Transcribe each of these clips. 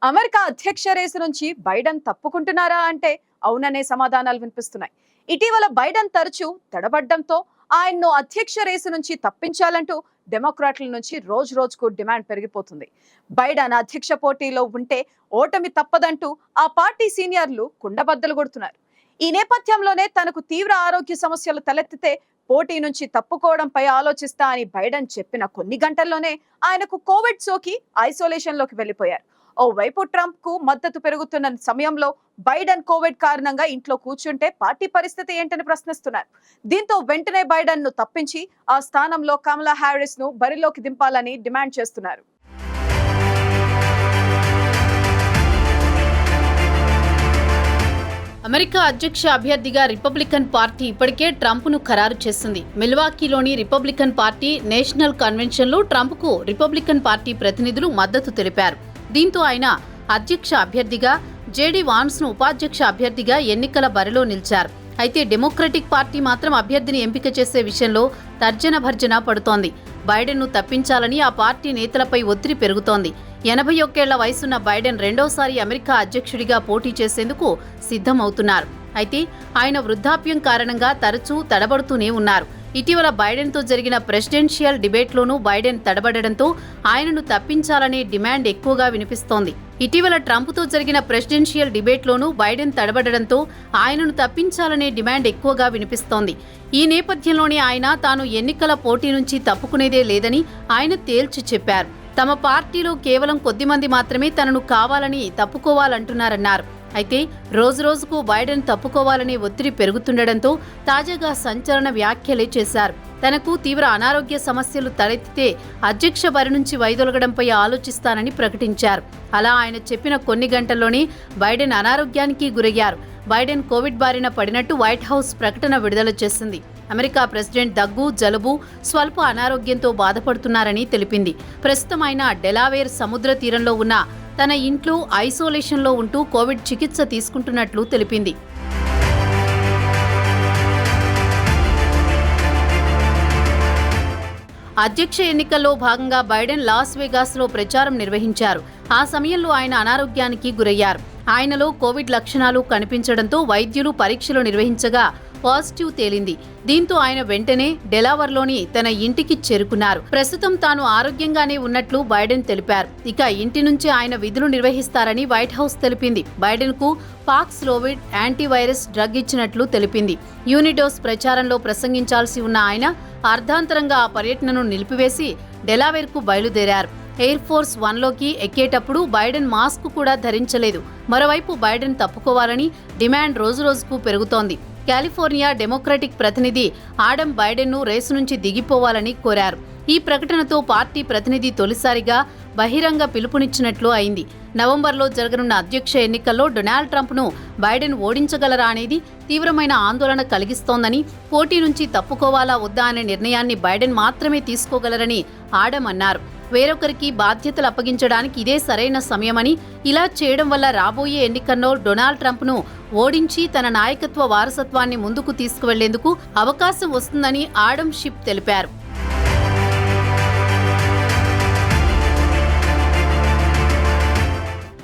America అధ్యక్ష race నుంచి Biden తప్పుకుంటున్నారా అంటే అవుననే సమాధానాలు వినిపిస్తున్నాయి. ఇటీవల బైడెన్ తరచూ తడబడ్డంతో ఆయన్ను అధ్యక్ష రేసు నుంచి తప్పించాలంటూ డెమోక్రాట్ల నుంచి రోజు రోజుకు డిమాండ్ పెరిగిపోతుంది. బైడెన్ అధ్యక్ష పోటీలో ఉంటే ఓటమి తప్పదంటూ ఆ పార్టీ సీనియర్లు కుండబద్దలు కొడుతున్నారు. ఈ నేపథ్యంలోనే తనకు తీవ్ర ఆరోగ్య సమస్యలు తలెత్తితే పోటీ నుంచి తప్పుకోవడంపై ఆలోచిస్తా అని బైడెన్ చెప్పిన కొన్ని గంటల్లోనే ఆయనకు కోవిడ్ సోకి ఐసోలేషన్ లోకి వెళ్లిపోయారు. ఓవైపు ట్రంప్ కు మద్దతు పెరుగుతున్న సమయంలో బైడెన్ కోవిడ్ కారణంగా ఇంట్లో కూర్చుంటే పార్టీ పరిస్థితి ఏంటని ప్రశ్నిస్తున్నారు. దీంతో వెంటనే బైడెన్ ను తప్పించి ఆ స్థానంలో కమలా హ్యారిస్ ను బరిలోకి దింపాలని డిమాండ్ చేస్తున్నారు. అమెరికా అధ్యక్ష అభ్యర్థిగా రిపబ్లికన్ పార్టీ ఇప్పటికే ట్రంప్ను ఖరారు చేసింది. మిల్వాకీలోని రిపబ్లికన్ పార్టీ నేషనల్ కన్వెన్షన్లో ట్రంప్కు రిపబ్లికన్ పార్టీ ప్రతినిధులు మద్దతు తెలిపారు. దీంతో ఆయన అధ్యక్ష అభ్యర్థిగా, జేడీ వాన్స్ను ఉపాధ్యక్ష అభ్యర్థిగా ఎన్నికల బరిలో నిలిచారు. అయితే డెమోక్రటిక్ పార్టీ మాత్రం అభ్యర్థిని ఎంపిక చేసే విషయంలో తర్జన భర్జన పడుతోంది. బైడెన్ను తప్పించాలని ఆ పార్టీ నేతలపై ఒత్తిడి పెరుగుతోంది. 81 ఏళ్ల వయసున్న బైడెన్ రెండోసారి అమెరికా అధ్యక్షుడిగా పోటీ చేసేందుకు సిద్ధమవుతున్నారు. అయితే ఆయన వృద్ధాప్యం కారణంగా తరచూ తడబడుతూనే ఉన్నారు. ఇటీవల బైడెన్తో జరిగిన ప్రెసిడెన్షియల్ డిబేట్లోనూ బైడెన్ తడబడడంతో ఆయనను తప్పించాలనే డిమాండ్ ఎక్కువగా వినిపిస్తోంది. ఇటీవల ట్రంప్తో జరిగిన ప్రెసిడెన్షియల్ డిబేట్లోనూ బైడెన్ తడబడడంతో ఆయనను తప్పించాలనే డిమాండ్ ఎక్కువగా వినిపిస్తోంది. ఈ నేపథ్యంలోనే ఆయన తాను ఎన్నికల పోటీ నుంచి తప్పుకునేదే లేదని ఆయన తేల్చి చెప్పారు. తమ పార్టీలో కేవలం కొద్దిమంది మాత్రమే తనను కావాలని తప్పుకోవాలంటున్నారన్నారు. అయితే రోజురోజుకు బైడెన్ తప్పుకోవాలనే ఒత్తిడి పెరుగుతుండటంతో తాజాగా సంచలన వ్యాఖ్యలే చేశారు. తనకు తీవ్ర అనారోగ్య సమస్యలు తలెత్తితే అధ్యక్ష బరి నుంచి వైదొలగడంపై ఆలోచిస్తానని ప్రకటించారు. అలా ఆయన చెప్పిన కొన్ని గంటల్లోనే బైడెన్ అనారోగ్యానికి గురయ్యారు. బైడెన్ కోవిడ్ బారిన పడినట్టు వైట్ హౌస్ ప్రకటన విడుదల చేసింది. అమెరికా ప్రెసిడెంట్ దగ్గు, జలుబు, స్వల్ప అనారోగ్యంతో బాధపడుతున్నారని తెలిపింది. ప్రస్తుతం ఆయన డెలావేర్ సముద్ర తీరంలో ఉన్న తన ఇంట్లో ఐసోలేషన్లో ఉంటూ కోవిడ్ చికిత్స తీసుకుంటున్నట్లు తెలిపింది. అధ్యక్ష ఎన్నికల్లో భాగంగా బైడెన్ లాస్ వేగాస్లో ప్రచారం నిర్వహించారు. ఆ సమయంలో ఆయన అనారోగ్యానికి గురయ్యారు. ఆయనలో కోవిడ్ లక్షణాలు కనిపించడంతో వైద్యులు పరీక్షలు నిర్వహించగా పాజిటివ్ తేలింది. దీంతో ఆయన వెంటనే డెలావర్లోని తన ఇంటికి చేరుకున్నారు. ప్రస్తుతం తాను ఆరోగ్యంగానే ఉన్నట్లు బైడెన్ తెలిపారు. ఇక ఇంటి నుంచి ఆయన విధులు నిర్వహిస్తారని వైట్ హౌస్ తెలిపింది. బైడెన్ కు పాక్స్లోవిడ్ యాంటీవైరస్ డ్రగ్ ఇచ్చినట్లు తెలిపింది. యూనిడోస్ ప్రచారంలో ప్రసంగించాల్సి ఉన్న ఆయన అర్ధాంతరంగా ఆ పర్యటనను నిలిపివేసి డెలావేర్కు బయలుదేరారు. ఎయిర్ ఫోర్స్ 1లోకి ఎక్కేటప్పుడు బైడెన్ మాస్క్ కూడా ధరించలేదు. మరోవైపు బైడెన్ తప్పుకోవాలని డిమాండ్ రోజురోజుకు పెరుగుతోంది. కాలిఫోర్నియా డెమోక్రటిక్ ప్రతినిధి ఆడమ్ బైడెన్ను రేసు నుంచి దిగిపోవాలని కోరారు. ఈ ప్రకటనతో పార్టీ ప్రతినిధి తొలిసారిగా బహిరంగ పిలుపునిచ్చినట్లు అయింది. నవంబర్లో జరగనున్న అధ్యక్ష ఎన్నికల్లో డొనాల్డ్ ట్రంప్ను బైడెన్ ఓడించగలరా అనేది తీవ్రమైన ఆందోళన కలిగిస్తోందని, పోటీ నుంచి తప్పుకోవాలా వద్దా అనే నిర్ణయాన్ని బైడెన్ మాత్రమే తీసుకోగలరని ఆడమ్ అన్నారు. వేరొకరికి బాధ్యతలు అప్పగించడానికి ఇదే సరైన సమయమని, ఇలా చేయడం వల్ల రాబోయే ఎన్నికల్లో డొనాల్డ్ ట్రంప్ను ఓడించి తన నాయకత్వ వారసత్వాన్ని ముందుకు తీసుకువెళ్లేందుకు అవకాశం వస్తుందని ఆడమ్ షిప్ తెలిపారు.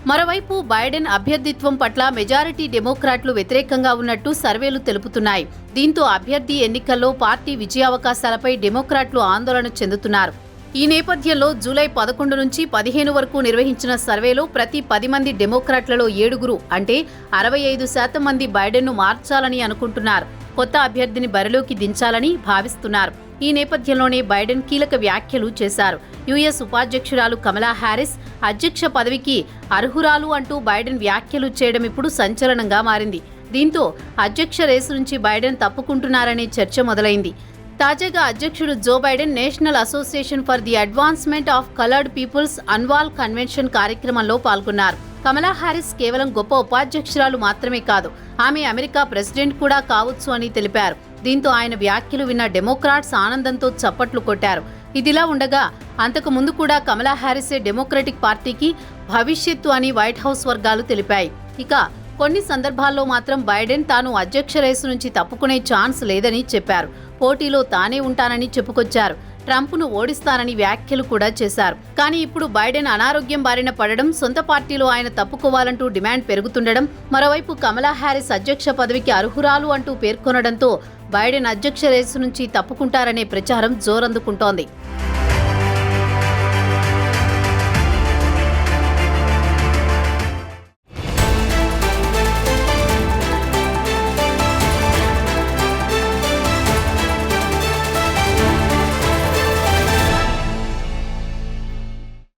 మరోవైపు బైడెన్ అభ్యర్థిత్వం పట్ల మెజారిటీ డెమోక్రాట్లు వ్యతిరేకంగా ఉన్నట్టు సర్వేలు తెలుపుతున్నాయి. దీంతో అభ్యర్థి ఎన్నికల్లో పార్టీ విజయావకాశాలపై డెమోక్రాట్లు ఆందోళన చెందుతున్నారు. ఈ నేపథ్యంలో జూలై 11 నుంచి 15 వరకు నిర్వహించిన సర్వేలో ప్రతి 10 మంది డెమోక్రాట్లలో 7 అంటే 65% మంది బైడెన్ను మార్చాలని అనుకుంటున్నారు. కొత్త అభ్యర్థిని బరిలోకి దించాలని భావిస్తున్నారు. ఈ నేపథ్యంలోనే బైడెన్ కీలక వ్యాఖ్యలు చేశారు. యుఎస్ ఉపాధ్యక్షురాలు కమలా హ్యారిస్ అధ్యక్ష పదవికి అర్హురాలు అంటూ బైడెన్ వ్యాఖ్యలు చేయడం ఇప్పుడు సంచలనంగా మారింది. దీంతో అధ్యక్ష రేసు నుంచి బైడెన్ తప్పుకుంటున్నారనే చర్చ మొదలైంది. తాజాగా అధ్యక్షుడు Joe Biden National Association for the Advancement of Colored Peoples annual convention కార్యక్రమంలో పాల్గొన్నారు. కమలా హ్యారిస్ కేవలం గొప్ప ఉపాధ్యక్షురాలు మాత్రమే కాదు, ఆమె అమెరికా ప్రెసిడెంట్ కూడా కావచ్చు అని తెలిపారు. దీంతో ఆయన వ్యాఖ్యలు విన్న డెమోక్రాట్స్ ఆనందంతో చప్పట్లు కొట్టారు. ఇదిలా ఉండగా అంతకు ముందు కూడా కమలా హ్యారిసే డెమోక్రటిక్ పార్టీకి భవిష్యత్తు అని వైట్ హౌస్ వర్గాలు తెలిపాయి. ఇక కొన్ని సందర్భాల్లో మాత్రం బైడెన్ తాను అధ్యక్ష రేసు నుంచి తప్పుకునే ఛాన్స్ లేదని చెప్పారు. పోటీలో తానే ఉంటానని చెప్పుకొచ్చారు. ట్రంప్ను ఓడిస్తానని వ్యాఖ్యలు కూడా చేశారు. కానీ ఇప్పుడు బైడెన్ అనారోగ్యం బారిన పడడం, సొంత పార్టీలో ఆయన తప్పుకోవాలంటూ డిమాండ్ పెరుగుతుండడం, మరోవైపు కమలా హ్యారిస్ అధ్యక్ష పదవికి అర్హురాలు అంటూ పేర్కొనడంతో బైడెన్ అధ్యక్ష రేసు నుంచి తప్పుకుంటారనే ప్రచారం జోరందుకుంటోంది.